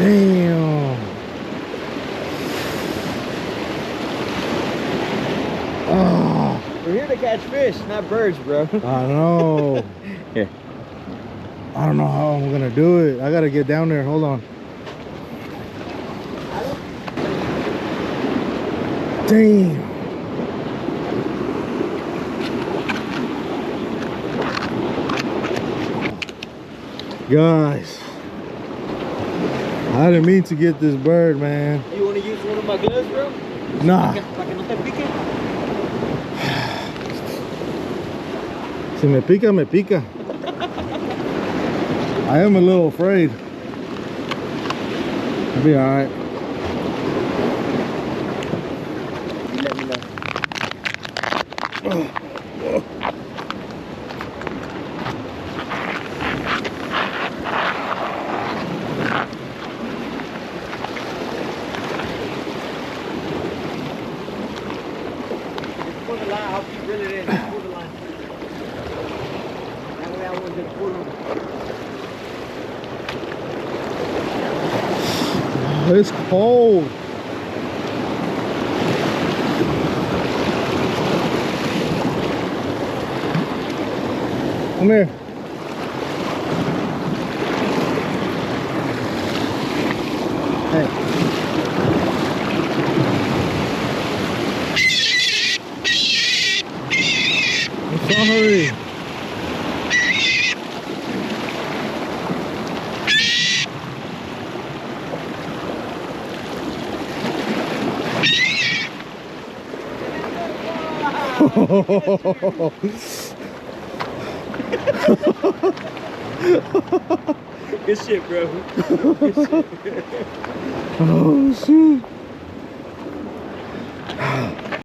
Damn. Oh, We're here to catch fish, not birds, bro. I know. Here. I don't know how I'm gonna do it. I gotta get down there. Hold on. Damn. Guys, I didn't mean to get this bird, man. You want to use one of my gloves, bro? Nah. Para que no te pique. Si me pica, me pica. I am a little afraid. I'll be alright. You let me know. Pull the line, I'll keep reeling it in. Pull the line. That way I won't just pull them. It's cold. Come here. Hey. I'm sorry. Good shit, bro. Good shit. Oh, shoot.